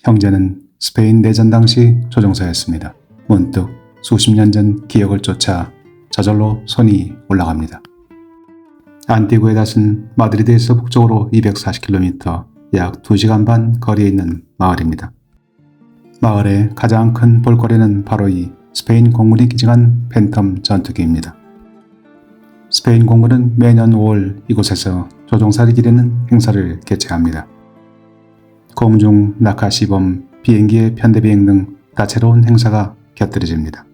형제는 스페인 내전 당시 조종사였습니다. 문득 수십 년 전 기억을 쫓아 저절로 손이 올라갑니다. 안티구에닷은 마드리드에서 북쪽으로 240km, 약 2시간 반 거리에 있는 마을입니다. 마을의 가장 큰 볼거리는 바로 이 스페인 공군이 기증한 팬텀 전투기입니다. 스페인 공군은 매년 5월 이곳에서 조종사를 기리는 행사를 개최합니다. 공중 낙하시범, 비행기의 편대비행 등 다채로운 행사가 곁들여집니다.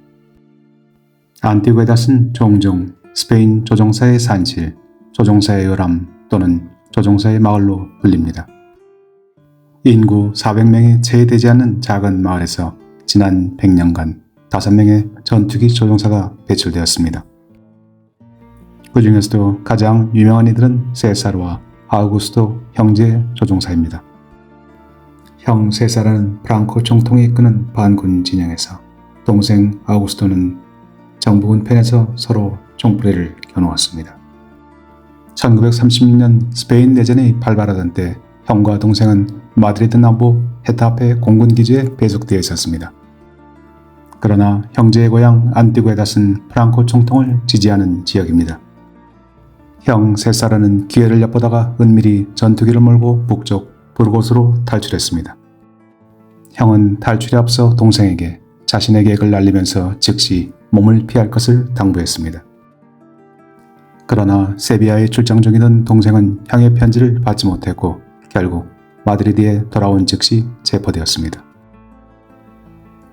안티구에닷은 종종 스페인 조종사의 산실, 조종사의 요람 또는 조종사의 마을로 불립니다. 인구 400명이 채 되지 않는 작은 마을에서 지난 100년간 5명의 전투기 조종사가 배출되었습니다. 그 중에서도 가장 유명한 이들은 세사르와 아우구스토 형제 조종사입니다. 형 세사르는 프랑코 총통이 이끄는 반군 진영에서, 동생 아우구스토는 정부군 편에서 서로 총부리를 겨누었습니다. 1936년 스페인 내전이 발발하던 때 형과 동생은 마드리드 남부 헤타페 공군기지에 배속되어 있었습니다. 그러나 형제의 고향 안티구에닷은 프랑코 총통을 지지하는 지역입니다. 형 세사르는 기회를 엿보다가 은밀히 전투기를 몰고 북쪽 부르고스로 탈출했습니다. 형은 탈출에 앞서 동생에게 자신의 계획을 알리면서 즉시 몸을 피할 것을 당부했습니다. 그러나 세비야에 출장 중이던 동생은 형의 편지를 받지 못했고 결국 마드리드에 돌아온 즉시 체포되었습니다.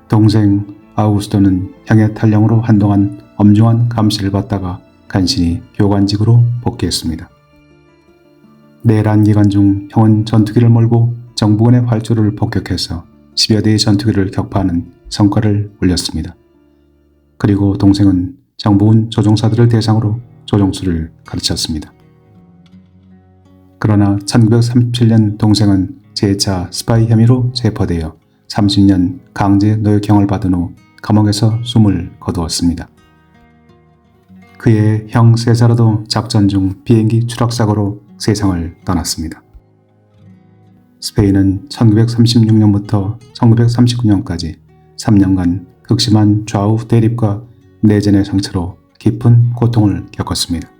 동생 아우구스토는 형의 탈영으로 한동안 엄중한 감시를 받다가 간신히 교관직으로 복귀했습니다. 내란 기간 중 형은 전투기를 몰고 정부군의 활주로를 폭격해서 10여 대의 전투기를 격파하는 성과를 올렸습니다. 그리고 동생은 정부군 조종사들을 대상으로 조종수를 가르쳤습니다. 그러나 1937년 동생은 제2차 스파이 혐의로 체포되어 30년 강제 노역형을 받은 후 감옥에서 숨을 거두었습니다. 그의 형 세사르도 작전 중 비행기 추락사고로 세상을 떠났습니다. 스페인은 1936년부터 1939년까지 3년간 극심한 좌우 대립과 내전의 상처로 깊은 고통을 겪었습니다.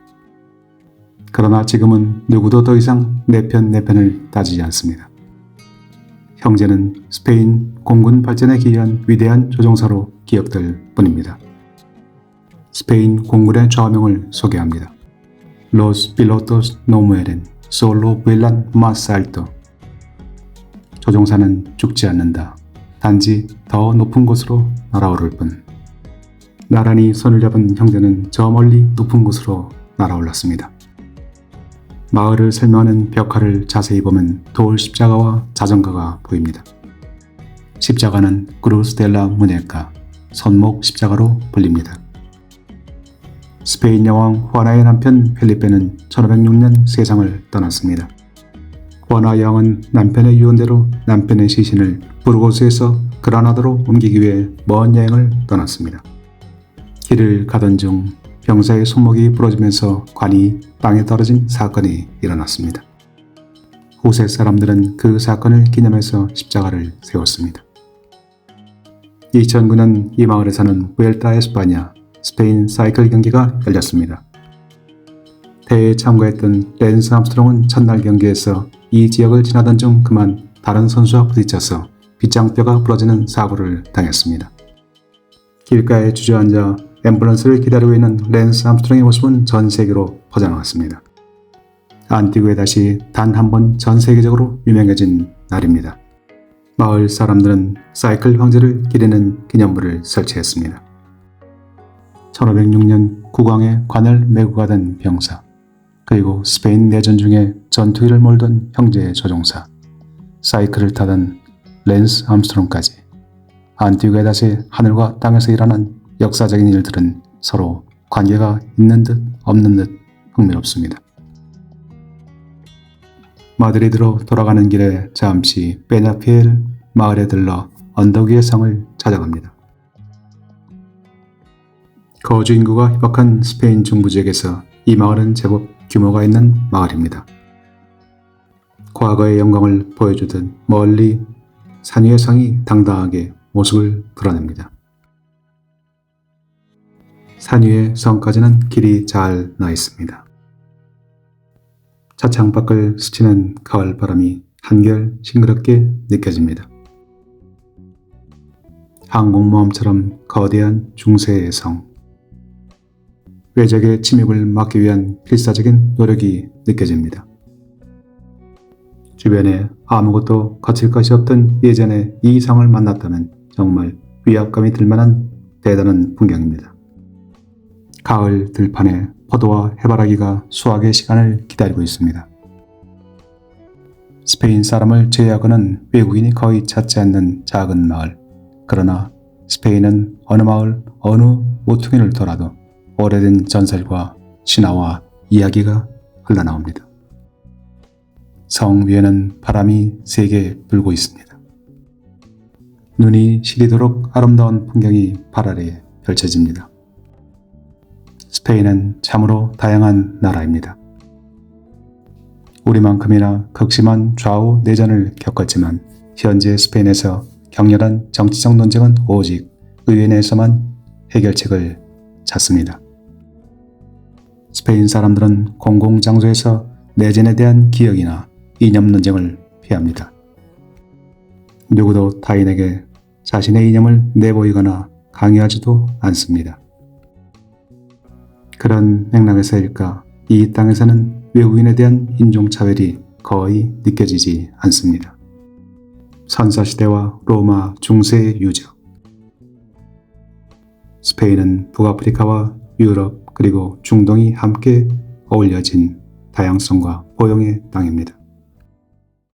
그러나 지금은 누구도 더 이상 내 편을 따지지 않습니다. 형제는 스페인 공군 발전에 기여한 위대한 조종사로 기억될 뿐입니다. 스페인 공군의 좌명을 소개합니다. Los pilotos no mueren, solo vuelan más alto. 조종사는 죽지 않는다. 단지 더 높은 곳으로 날아오를 뿐. 나란히 손을 잡은 형제는 저 멀리 높은 곳으로 날아올랐습니다. 마을을 설명하는 벽화를 자세히 보면 돌 십자가와 자전거가 보입니다. 십자가는 크루스 델라 무네카, 손목 십자가로 불립니다. 스페인 여왕 후아나의 남편 펠리페는 1506년 세상을 떠났습니다. 후아나 여왕은 남편의 유언대로 남편의 시신을 부르고스에서 그라나다로 옮기기 위해 먼 여행을 떠났습니다. 길을 가던 중 병사의 손목이 부러지면서 관이 땅에 떨어진 사건이 일어났습니다. 후세 사람들은 그 사건을 기념해서 십자가를 세웠습니다. 2009년 이 마을에 사는 부엘타 에스파냐 스페인 사이클 경기가 열렸습니다. 대회에 참가했던 랜스 암스트롱은 첫날 경기에서 이 지역을 지나던 중 그만 다른 선수와 부딪혀서 빗장뼈가 부러지는 사고를 당했습니다. 길가에 주저앉아 앰뷸런스를 기다리고 있는 랜스 암스트롱의 모습은 전 세계로 퍼져나갔습니다. 안티구에닷이 단 한 번 전 세계적으로 유명해진 날입니다. 마을 사람들은 사이클 황제를 기리는 기념물을 설치했습니다. 1506년 국왕의 관을 메고 가던 병사, 그리고 스페인 내전 중에 전투기를 몰던 형제의 조종사, 사이클을 타던 랜스 암스트롱까지 안티구에닷의 하늘과 땅에서 일어난 역사적인 일들은 서로 관계가 있는 듯 없는 듯 흥미롭습니다. 마드리드로 돌아가는 길에 잠시 베냐피엘 마을에 들러 언덕 위의 성을 찾아갑니다. 거주 인구가 희박한 스페인 중부 지역에서 이 마을은 제법 규모가 있는 마을입니다. 과거의 영광을 보여주듯 멀리 산 위의 성이 당당하게 모습을 드러냅니다. 산 위의 성까지는 길이 잘 나 있습니다. 차창 밖을 스치는 가을 바람이 한결 싱그럽게 느껴집니다. 항공모함처럼 거대한 중세의 성. 외적의 침입을 막기 위한 필사적인 노력이 느껴집니다. 주변에 아무것도 거칠 것이 없던 예전에 이 성을 만났다면 정말 위압감이 들만한 대단한 풍경입니다. 가을 들판에 포도와 해바라기가 수확의 시간을 기다리고 있습니다. 스페인 사람을 제외하고는 외국인이 거의 찾지 않는 작은 마을. 그러나 스페인은 어느 마을, 어느 모퉁이를 돌아도 오래된 전설과 신화와 이야기가 흘러나옵니다. 성 위에는 바람이 세게 불고 있습니다. 눈이 시리도록 아름다운 풍경이 발 아래에 펼쳐집니다. 스페인은 참으로 다양한 나라입니다. 우리만큼이나 극심한 좌우 내전을 겪었지만 현재 스페인에서 격렬한 정치적 논쟁은 오직 의회 내에서만 해결책을 찾습니다. 스페인 사람들은 공공장소에서 내전에 대한 기억이나 이념 논쟁을 피합니다. 누구도 타인에게 자신의 이념을 내보이거나 강요하지도 않습니다. 그런 맥락에서일까 이 땅에서는 외국인에 대한 인종차별이 거의 느껴지지 않습니다. 선사시대와 로마 중세의 유적. 스페인은 북아프리카와 유럽 그리고 중동이 함께 어울려진 다양성과 포용의 땅입니다.